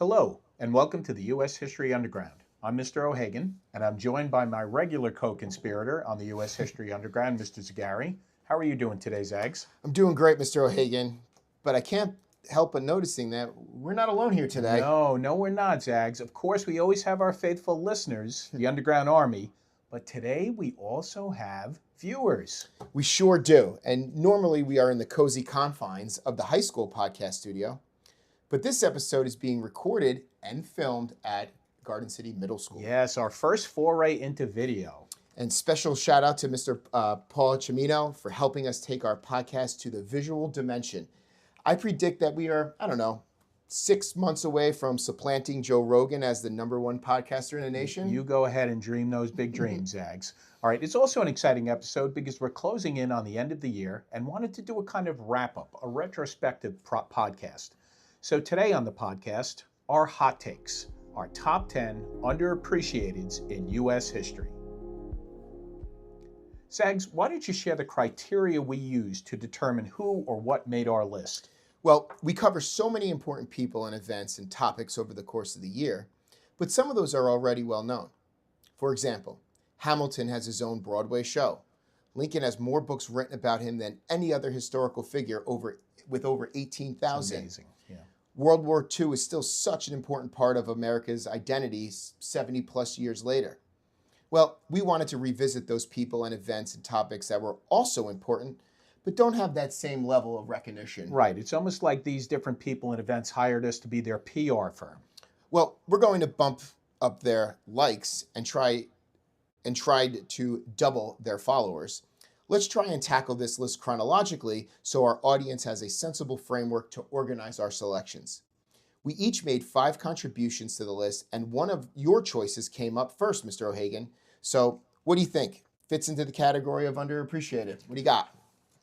Hello, and welcome to the U.S. History Underground. I'm Mr. O'Hagan, and I'm joined by my regular co-conspirator on the U.S. History Underground, Mr. Zagari. How are you doing today, Zags? I'm doing great, Mr. O'Hagan, but I can't help but noticing that we're not alone here today. No, we're not, Zags. Of course, we always have our faithful listeners, the Underground Army, but today we also have viewers. We sure do. And normally we are in the cozy confines of the high school podcast studio, but this episode is being recorded and filmed at Garden City Middle School. Yes, our first foray into video. And special shout out to Mr. Paul Cimino for helping us take our podcast to the visual dimension. I predict that we are, 6 months away from supplanting Joe Rogan as the #1 podcaster in the nation. You go ahead and dream those big dreams, Zags. All right, it's also an exciting episode because we're closing in on the end of the year and wanted to do a kind of wrap-up, a retrospective podcast. So today on the podcast, our hot takes, our top 10 underappreciateds in U.S. history. Zags, why don't you share the criteria we used to determine who or what made our list? Well, we cover so many important people and events and topics over the course of the year, but some of those are already well known. For example, Hamilton has his own Broadway show. Lincoln has more books written about him than any other historical figure with over 18,000. Amazing, yeah. World War II is still such an important part of America's identity 70 plus years later. Well, we wanted to revisit those people and events and topics that were also important, but don't have that same level of recognition. Right, it's almost like these different people and events hired us to be their PR firm. Well, we're going to bump up their likes and tried to double their followers. Let's try and tackle this list chronologically so our audience has a sensible framework to organize our selections. We each made 5 contributions to the list, and one of your choices came up first, Mr. O'Hagan. So what do you think? Fits into the category of underappreciated. What do you got?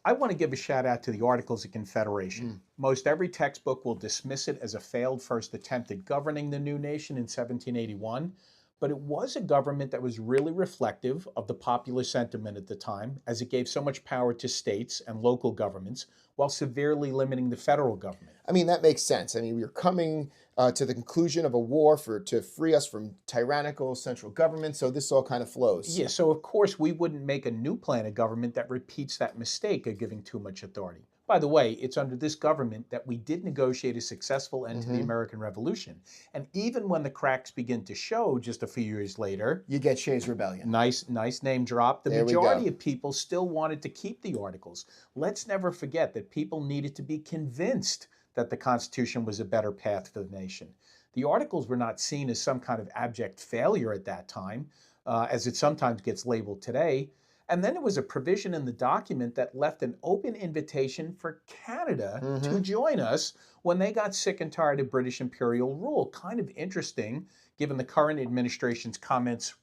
I want to give a shout out to the Articles of Confederation. Most every textbook will dismiss it as a failed first attempt at governing the new nation in 1781, but it was a government that was really reflective of the popular sentiment at the time, as it gave so much power to states and local governments while severely limiting the federal government. I mean, that makes sense. I mean, we are coming to the conclusion of a war to free us from tyrannical central government, so this all kind of flows. Yeah, so of course we wouldn't make a new plan of government that repeats that mistake of giving too much authority. By the way, it's under this government that we did negotiate a successful end to the American Revolution. And even when the cracks begin to show just a few years later, You get Shays Rebellion. nice name drop, the There we majority go. of people still wanted to keep the Articles. Let's never forget that people needed to be convinced that the Constitution was a better path for the nation. The Articles were not seen as some kind of abject failure at that time, as it sometimes gets labeled today. And then there was a provision in the document that left an open invitation for Canada to join us when they got sick and tired of British imperial rule. Kind of interesting, given the current administration's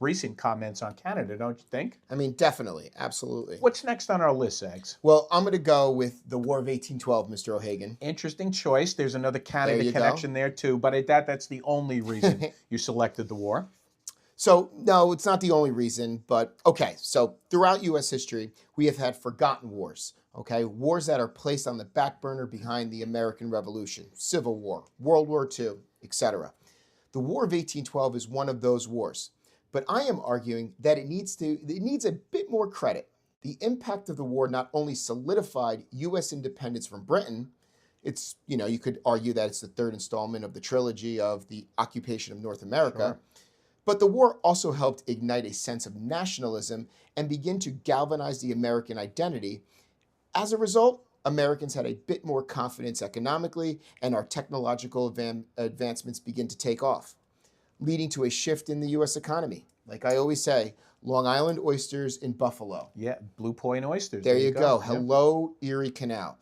recent comments on Canada, don't you think? I mean, definitely. Absolutely. What's next on our list, Eggs? Well, I'm going to go with the War of 1812, Mr. O'Hagan. Interesting choice. There's another There Canada you go. connection there too, but that's the only reason you selected the war. So, no, it's not the only reason, but okay. So, throughout U.S. history, we have had forgotten wars, okay? Wars that are placed on the back burner behind the American Revolution, Civil War, World War II, etc. The War of 1812 is one of those wars, but I am arguing that it needs a bit more credit. The impact of the war not only solidified U.S. independence from Britain, you could argue that it's the third installment of the trilogy of the occupation of North America. Sure. But the war also helped ignite a sense of nationalism and begin to galvanize the American identity. As a result, Americans had a bit more confidence economically, and our technological advancements begin to take off, leading to a shift in the U.S. economy. Like I always say, Long Island oysters in Buffalo. Yeah, Blue Point oysters. There you go. Yeah. Hello, Erie Canal.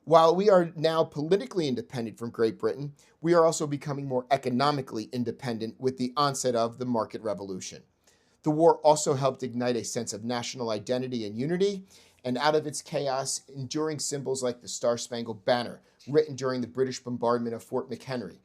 While we are now politically independent from Great Britain, we are also becoming more economically independent with the onset of the market revolution. The war also helped ignite a sense of national identity and unity, and out of its chaos, enduring symbols like the Star-Spangled Banner, written during the British bombardment of Fort McHenry.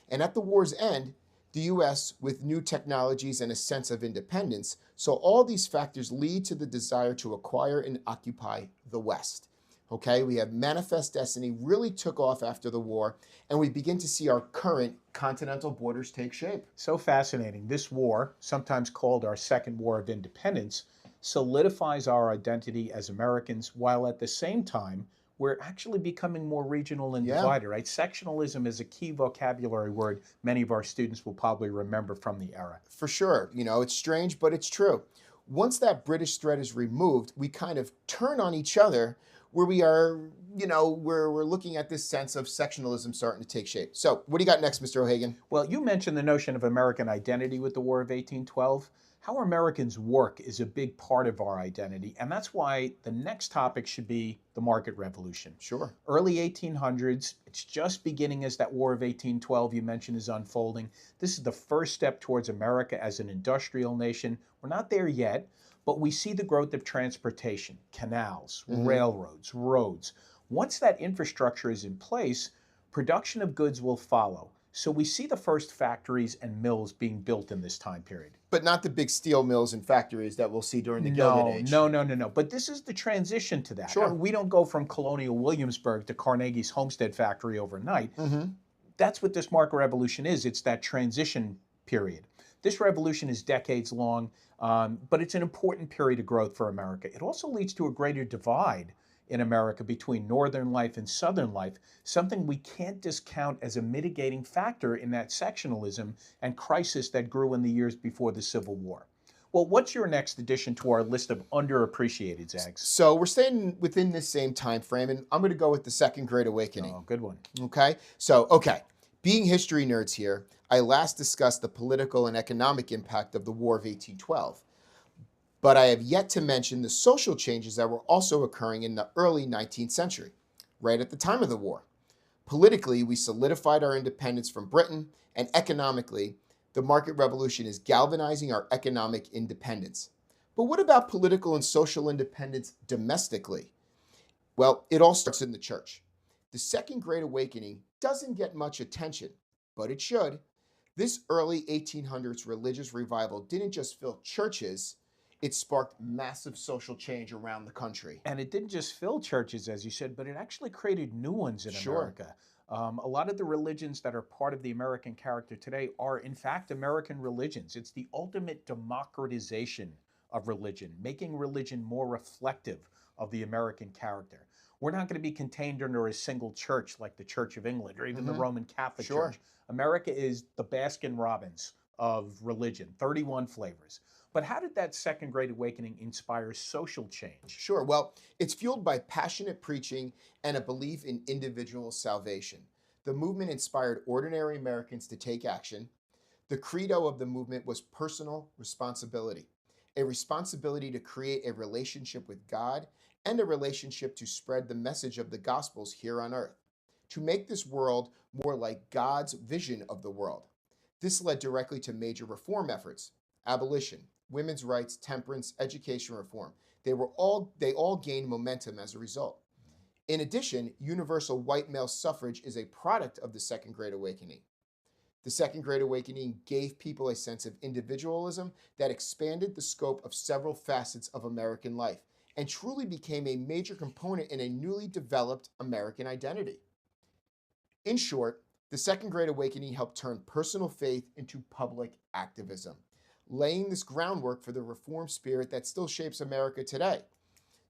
And at the war's end, the U.S., with new technologies and a sense of independence, so all these factors lead to the desire to acquire and occupy the West. Okay, we have Manifest Destiny really took off after the war, and we begin to see our current continental borders take shape. So fascinating. This war, sometimes called our Second War of Independence, solidifies our identity as Americans while at the same time we're actually becoming more regional and Yeah, divided, right? Sectionalism is a key vocabulary word many of our students will probably remember from the era. for sure. It's strange, but it's true. Once that British threat is removed, we kind of turn on each other where we are, where we're looking at this sense of sectionalism starting to take shape. So, what do you got next, Mr. O'Hagan? Well, you mentioned the notion of American identity with the War of 1812. How Americans work is a big part of our identity, and that's why the next topic should be the market revolution. Sure. Early 1800s, it's just beginning as that War of 1812 you mentioned is unfolding. This is the first step towards America as an industrial nation. We're not there yet, but we see the growth of transportation, canals, railroads, roads. Once that infrastructure is in place, production of goods will follow. So we see the first factories and mills being built in this time period. But not the big steel mills and factories that we'll see during the Gilded Age. No. But this is the transition to that. Sure. We don't go from colonial Williamsburg to Carnegie's Homestead factory overnight. That's what this market revolution is. It's that transition period. This revolution is decades long, but it's an important period of growth for America. It also leads to a greater divide in America between Northern life and Southern life, something we can't discount as a mitigating factor in that sectionalism and crisis that grew in the years before the Civil War. Well, what's your next addition to our list of underappreciated, Zags? So we're staying within this same time frame, and I'm going to go with the Second Great Awakening. Oh, good one. Okay. Being history nerds here, I last discussed the political and economic impact of the War of 1812. But I have yet to mention the social changes that were also occurring in the early 19th century, right at the time of the war. Politically, we solidified our independence from Britain, and economically, the market revolution is galvanizing our economic independence. But what about political and social independence domestically? Well, it all starts in the church. The Second Great Awakening doesn't get much attention, but it should. This early 1800s religious revival didn't just fill churches, it sparked massive social change around the country. And it didn't just fill churches, as you said, but it actually created new ones in America. A lot of the religions that are part of the American character today are, in fact, American religions. It's the ultimate democratization of religion, making religion more reflective of the American character. We're not going to be contained under a single church like the Church of England or even the Roman Catholic Church. America is the Baskin Robbins of religion, 31 flavors. But how did that Second Great Awakening inspire social change? Sure. Well, it's fueled by passionate preaching and a belief in individual salvation. The movement inspired ordinary Americans to take action. The credo of the movement was personal responsibility, a responsibility to create a relationship with God and a relationship to spread the message of the Gospels here on earth, to make this world more like God's vision of the world. This led directly to major reform efforts: abolition, women's rights, temperance, education reform. They all gained momentum as a result. In addition, universal white male suffrage is a product of the Second Great Awakening. The Second Great Awakening gave people a sense of individualism that expanded the scope of several facets of American life and truly became a major component in a newly developed American identity. In short, the Second Great Awakening helped turn personal faith into public activism, laying this groundwork for the reform spirit that still shapes America today.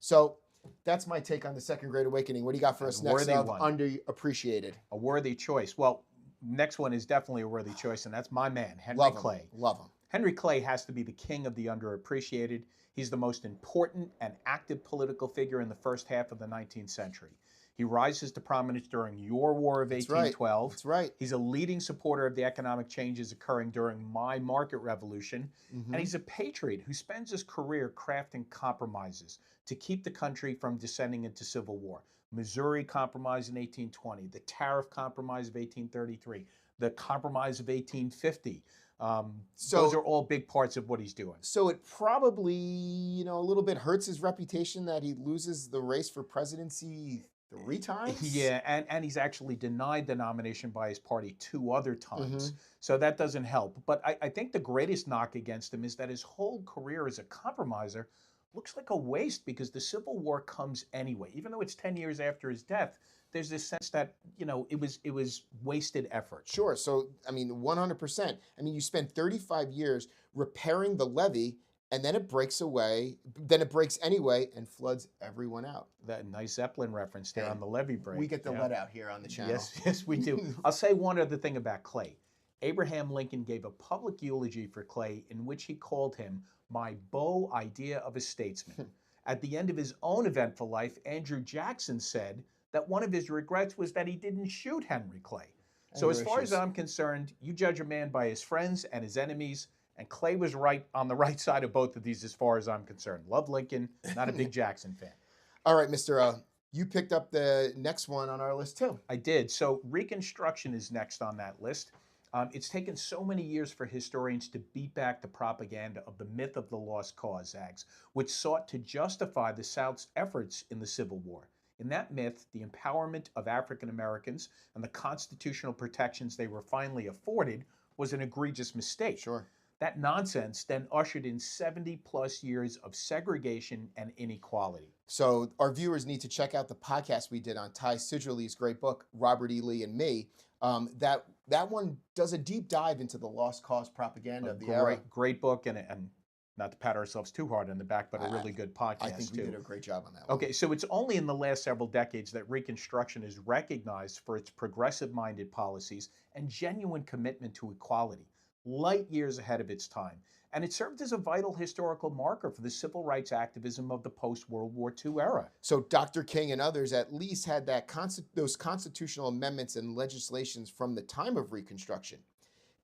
So that's my take on the Second Great Awakening. What do you got for us next? Underappreciated. A worthy choice. Well, next one is definitely a worthy choice, and that's my man, Henry Clay. Love him. Henry Clay has to be the king of the underappreciated. He's the most important and active political figure in the first half of the 19th century. He rises to prominence during your War of 1812. That's right. He's a leading supporter of the economic changes occurring during my market revolution. And he's a patriot who spends his career crafting compromises to keep the country from descending into civil war. Missouri Compromise in 1820, the Tariff Compromise of 1833, the Compromise of 1850. Those are all big parts of what he's doing. So it probably, a little bit hurts his reputation that he loses the race for presidency 3 times? Yeah, and he's actually denied the nomination by his party 2 other times. So that doesn't help. But I think the greatest knock against him is that his whole career as a compromiser looks like a waste because the Civil War comes anyway. Even though it's 10 years after his death, there's this sense that, it was wasted effort. Sure. So, I mean, 100%. I mean, you spend 35 years repairing the levee and then it breaks away, then it breaks anyway and floods everyone out. That nice Zeppelin reference there Hey, on the levee break. We get the Yeah. let out here on the channel. Yes, yes, we do. I'll say one other thing about Clay. Abraham Lincoln gave a public eulogy for Clay in which he called him my beau idea of a statesman. At the end of his own eventful life, Andrew Jackson said that one of his regrets was that he didn't shoot Henry Clay. So, as Anger far as issues. I'm concerned, you judge a man by his friends and his enemies, and Clay was right on the right side of both of these as far as I'm concerned. Love Lincoln, not a big Jackson fan. All right, Mr. You picked up the next one on our list too. I did. So Reconstruction is next on that list. It's taken so many years for historians to beat back the propaganda of the myth of the lost cause, Zags, which sought to justify the South's efforts in the Civil War. In that myth, the empowerment of African Americans and the constitutional protections they were finally afforded was an egregious mistake. Sure. That nonsense then ushered in 70 plus years of segregation and inequality. So our viewers need to check out the podcast we did on Ty Sidgerly's great book, Robert E. Lee and Me. That one does a deep dive into the lost cause propaganda of the era. Great book, and not to pat ourselves too hard on the back, but a really good podcast I think we too. did a great job on that one. Okay, so it's only in the last several decades that Reconstruction is recognized for its progressive-minded policies and genuine commitment to equality, light years ahead of its time. And it served as a vital historical marker for the civil rights activism of the post-World War II era. So Dr. King and others at least had those constitutional amendments and legislations from the time of Reconstruction.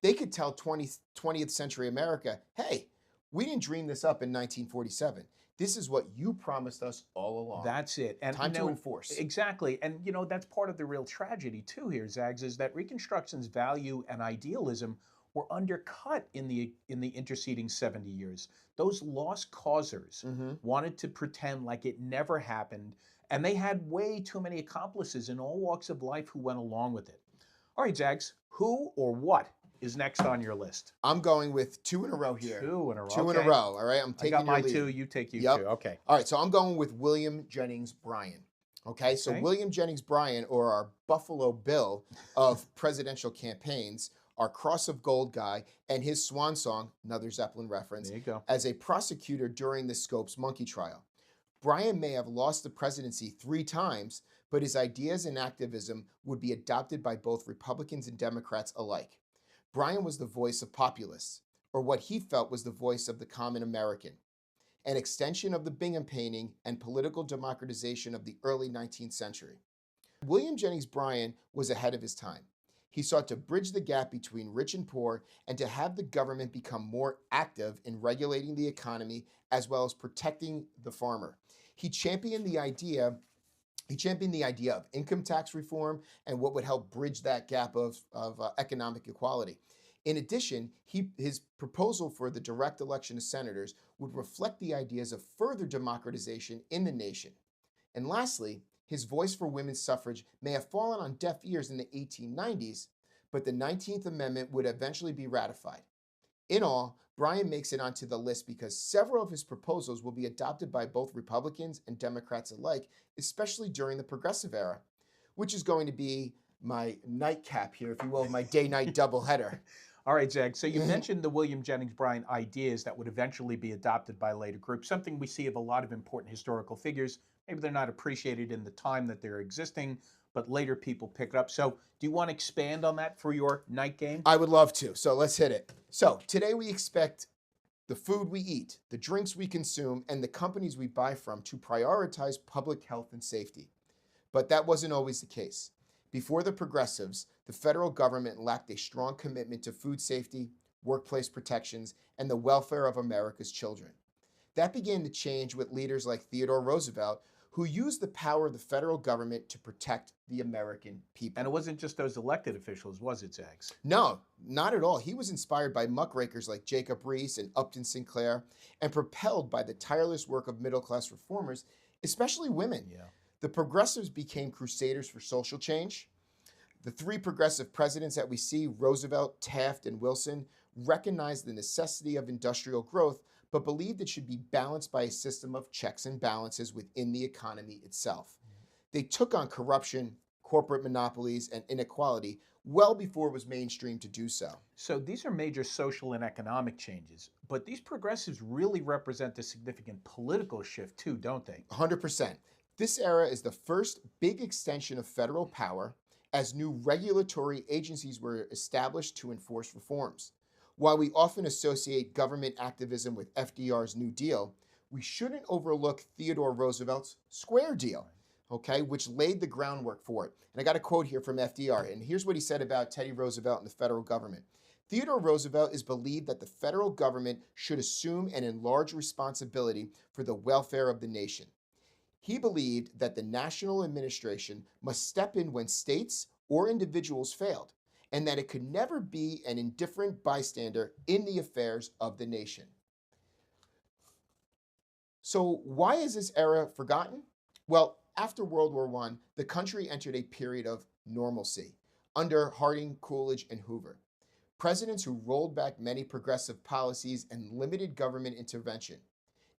They could tell 20th century America, hey, we didn't dream this up in 1947. This is what you promised us all along. That's it. And Time to enforce. Exactly. And that's part of the real tragedy too here, Zags, is that Reconstruction's value and idealism were undercut in the interceding 70 years. Those lost causers wanted to pretend like it never happened, and they had way too many accomplices in all walks of life who went along with it. All right, Zags, who or what is next on your list? I'm going with two in a row here. Two in a row. Two in a row, all right? I'm taking I got my your lead. two, you take you Yep. two. Okay. All right, so I'm going with William Jennings Bryan. Okay, so Okay. William Jennings Bryan, or our Buffalo Bill of presidential campaigns, our Cross of Gold guy, and his swan song, another Zeppelin reference, There you go. as a prosecutor during the Scopes monkey trial. Bryan may have lost the presidency 3 times, but his ideas and activism would be adopted by both Republicans and Democrats alike. Bryan was the voice of populists, or what he felt was the voice of the common American, an extension of the Bingham painting and political democratization of the early 19th century. William Jennings Bryan was ahead of his time. He sought to bridge the gap between rich and poor and to have the government become more active in regulating the economy as well as protecting the farmer. He championed the idea of income tax reform and what would help bridge that gap of economic equality. In addition, his proposal for the direct election of senators would reflect the ideas of further democratization in the nation. And lastly, his voice for women's suffrage may have fallen on deaf ears in the 1890s, but the 19th Amendment would eventually be ratified. In all, Bryan makes it onto the list because several of his proposals will be adopted by both Republicans and Democrats alike, especially during the Progressive era, which is going to be my nightcap here, if you will, my day-night doubleheader. All right, Zach. So you mentioned the William Jennings Bryan ideas that would eventually be adopted by later groups, something we see of a lot of important historical figures. Maybe they're not appreciated in the time that they're existing, but later people pick it up. So do you want to expand on that for your night game? I would love to. So let's hit it. So today we expect the food we eat, the drinks we consume, and the companies we buy from to prioritize public health and safety. But that wasn't always the case. Before the progressives, the federal government lacked a strong commitment to food safety, workplace protections, and the welfare of America's children. That began to change with leaders like Theodore Roosevelt, who used the power of the federal government to protect the American people. And it wasn't just those elected officials, was it, Zags? No, not at all. He was inspired by muckrakers like Jacob Riis and Upton Sinclair, and propelled by the tireless work of middle-class reformers, especially women. Yeah. The progressives became crusaders for social change. The 3 progressive presidents that we see, Roosevelt, Taft, and Wilson, recognized the necessity of industrial growth, but believed it should be balanced by a system of checks and balances within the economy itself. They took on corruption, corporate monopolies, and inequality well before it was mainstream to do so. So these are major social and economic changes, but these progressives really represent a significant political shift too, don't they? 100%. This era is the first big extension of federal power as new regulatory agencies were established to enforce reforms. While we often associate government activism with FDR's New Deal, we shouldn't overlook Theodore Roosevelt's Square Deal, okay, which laid the groundwork for it. And I got a quote here from FDR, and here's what he said about Teddy Roosevelt and the federal government. Theodore Roosevelt is believed that the federal government should assume an enlarged responsibility for the welfare of the nation. He believed that the national administration must step in when states or individuals failed, and that it could never be an indifferent bystander in the affairs of the nation. So, why is this era forgotten? Well, after World War I, the country entered a period of normalcy under Harding, Coolidge, and Hoover. Presidents who rolled back many progressive policies and limited government intervention.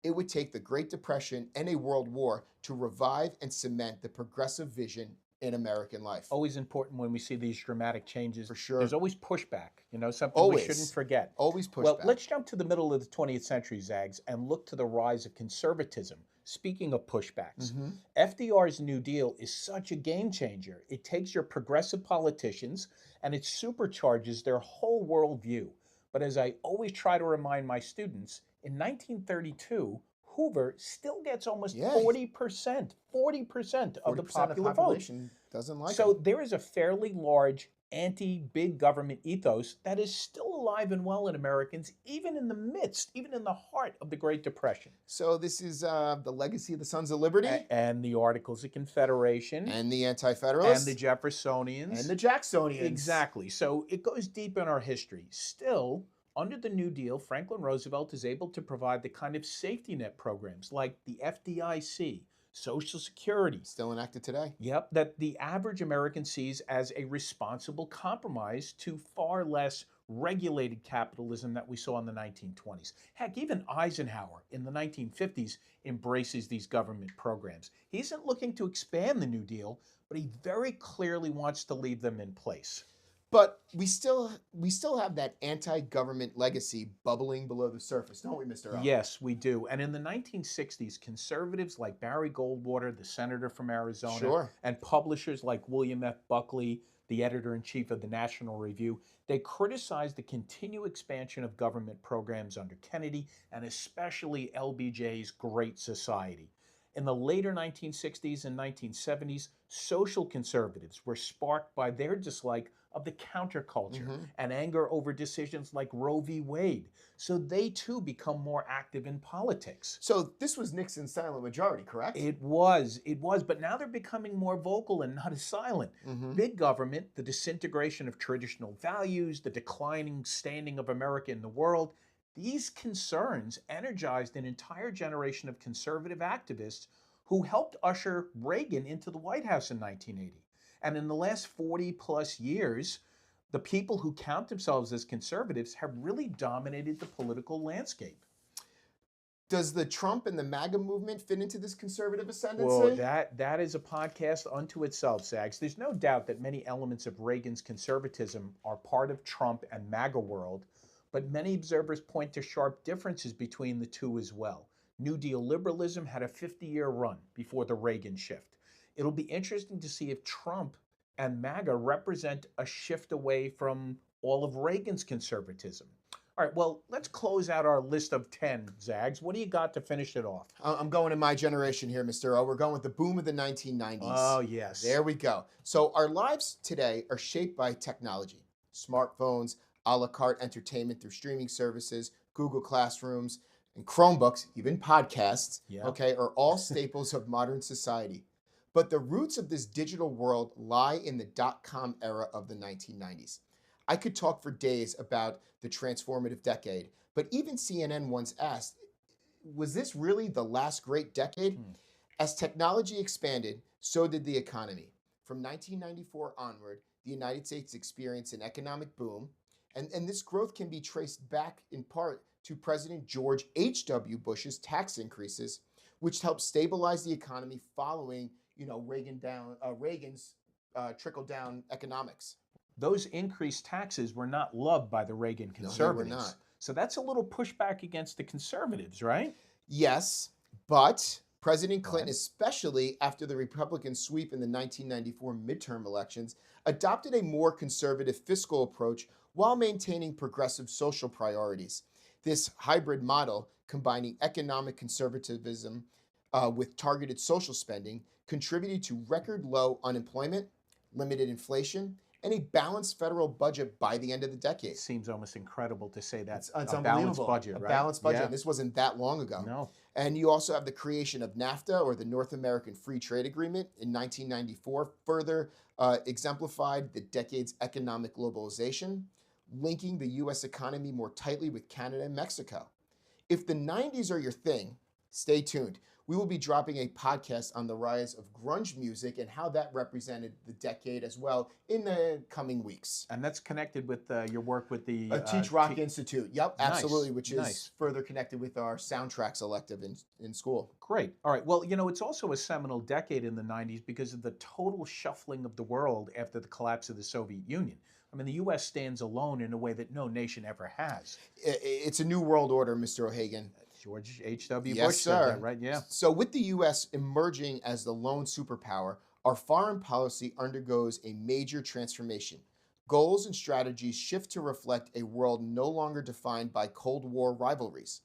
It would take the Great Depression and a world war to revive and cement the progressive vision in American life. Always important when we see these dramatic changes. For sure. There's always pushback, something Always. we shouldn't forget. Always pushback. Well, let's jump to the middle of the 20th century, Zags, and look to the rise of conservatism. Speaking of pushbacks, FDR's New Deal is such a game changer. It takes your progressive politicians and it supercharges their whole worldview. But as I always try to remind my students, in 1932, Hoover still gets almost 40% of the popular vote. Doesn't like So it. there is a fairly large anti-big government ethos that is still alive and well in Americans, even in the heart of the Great Depression. So this is the legacy of the Sons of Liberty And the Articles of Confederation. and the Anti-Federalists And the Jeffersonians. and the Jacksonians. Exactly. So it goes deep in our history. Still, under the New Deal, Franklin Roosevelt is able to provide the kind of safety net programs like the FDIC, Social Security. Still enacted today. Yep, that the average American sees as a responsible compromise to far less regulated capitalism that we saw in the 1920s. Heck, even Eisenhower in the 1950s embraces these government programs. He isn't looking to expand the New Deal, but he very clearly wants to leave them in place. But we still have that anti-government legacy bubbling below the surface, don't we, Mr. O? Yes, we do. And in the 1960s, conservatives like Barry Goldwater, the senator from Arizona, Sure. and publishers like William F. Buckley, the editor-in-chief of the National Review, they criticized the continued expansion of government programs under Kennedy, and especially LBJ's Great Society. In the later 1960s and 1970s, social conservatives were sparked by their dislike of the counterculture and anger over decisions like Roe v. Wade. So they too become more active in politics. So this was Nixon's silent majority, correct? It was, but now they're becoming more vocal and not as silent. Big government, the disintegration of traditional values, the declining standing of America in the world, these concerns energized an entire generation of conservative activists who helped usher Reagan into the White House in 1980. And in the last 40 plus years, the people who count themselves as conservatives have really dominated the political landscape. Does the Trump and the MAGA movement fit into this conservative ascendancy? Well, that is a podcast unto itself, Zags. There's no doubt that many elements of Reagan's conservatism are part of Trump and MAGA world, but many observers point to sharp differences between the two as well. New Deal liberalism had a 50-year run before the Reagan shift. It'll be interesting to see if Trump and MAGA represent a shift away from all of Reagan's conservatism. All right, well, let's close out our list of 10, Zags. What do you got to finish it off? I'm going in my generation here, Mr. O. We're going with the boom of the 1990s. Oh, yes. There we go. So our lives today are shaped by technology, smartphones, a la carte entertainment through streaming services, Google Classrooms, and Chromebooks, even podcasts, okay, are all staples of modern society. But the roots of this digital world lie in the dot-com era of the 1990s. I could talk for days about the transformative decade, but even CNN once asked, was this really the last great decade? As technology expanded, so did the economy. From 1994 onward, the United States experienced an economic boom, and this growth can be traced back in part to President George H.W. Bush's tax increases, which helped stabilize the economy following, Reagan's trickle-down economics. Those increased taxes were not loved by the Reagan No, they were conservatives. not. So that's a little pushback against the conservatives, right? Yes, but President Clinton, Right. especially after the Republican sweep in the 1994 midterm elections, adopted a more conservative fiscal approach while maintaining progressive social priorities. This hybrid model, combining economic conservatism with targeted social spending, contributed to record low unemployment, limited inflation, and a balanced federal budget by the end of the decade. It seems almost incredible to say that. It's A balanced unbelievable. budget, A right? balanced budget. Yeah. And this wasn't that long ago. No. And you also have the creation of NAFTA, or the North American Free Trade Agreement, in 1994, further exemplified the decade's economic globalization, linking the U.S. economy more tightly with Canada and Mexico. If the 90s are your thing, stay tuned. We will be dropping a podcast on the rise of grunge music and how that represented the decade as well in the coming weeks. And that's connected with your work with the Teach Rock Institute. Yep, Nice, absolutely, which is nice. further connected with our soundtracks elective in school. Great. All right. Well, it's also a seminal decade in the 90s because of the total shuffling of the world after the collapse of the Soviet Union. I mean, the U.S. stands alone in a way that no nation ever has. It's a new world order, Mr. O'Hagan. George H.W. Yes, Bush said sir. that, right? Yeah. So, with the U.S. emerging as the lone superpower, our foreign policy undergoes a major transformation. Goals and strategies shift to reflect a world no longer defined by Cold War rivalries.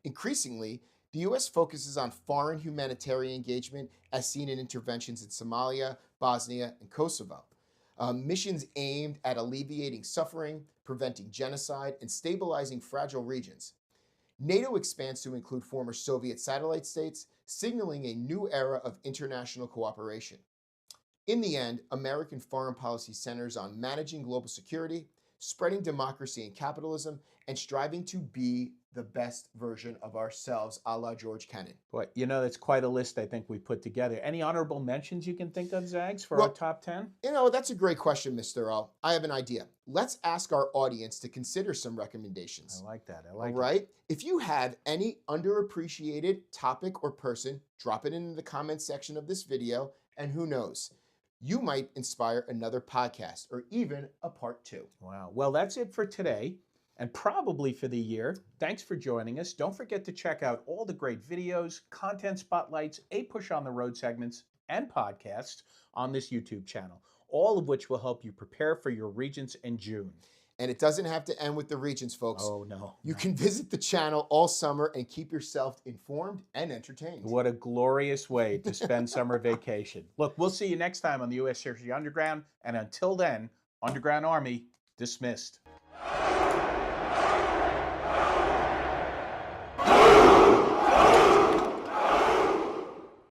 Increasingly, the U.S. focuses on foreign humanitarian engagement, as seen in interventions in Somalia, Bosnia, and Kosovo. Missions aimed at alleviating suffering, preventing genocide, and stabilizing fragile regions. NATO expands to include former Soviet satellite states, signaling a new era of international cooperation. In the end, American foreign policy centers on managing global security, spreading democracy and capitalism, and striving to be the best version of ourselves, a la George Kennan. Boy, that's quite a list I think we put together. Any honorable mentions you can think of, Zags, for our top 10? That's a great question, Mr. O. I have an idea. Let's ask our audience to consider some recommendations. I like that. I All like it. right? If you have any underappreciated topic or person, drop it in the comment section of this video, and who knows, you might inspire another podcast or even a part 2. Wow. Well, that's it for today and probably for the year. Thanks for joining us. Don't forget to check out all the great videos, content spotlights, A Push on the Road segments, and podcasts on this YouTube channel, all of which will help you prepare for your Regents in June. And it doesn't have to end with the Regents, folks. Oh, no. You can visit the channel all summer and keep yourself informed and entertained. What a glorious way to spend summer vacation. Look, we'll see you next time on the U.S. History Underground. And until then, Underground Army dismissed.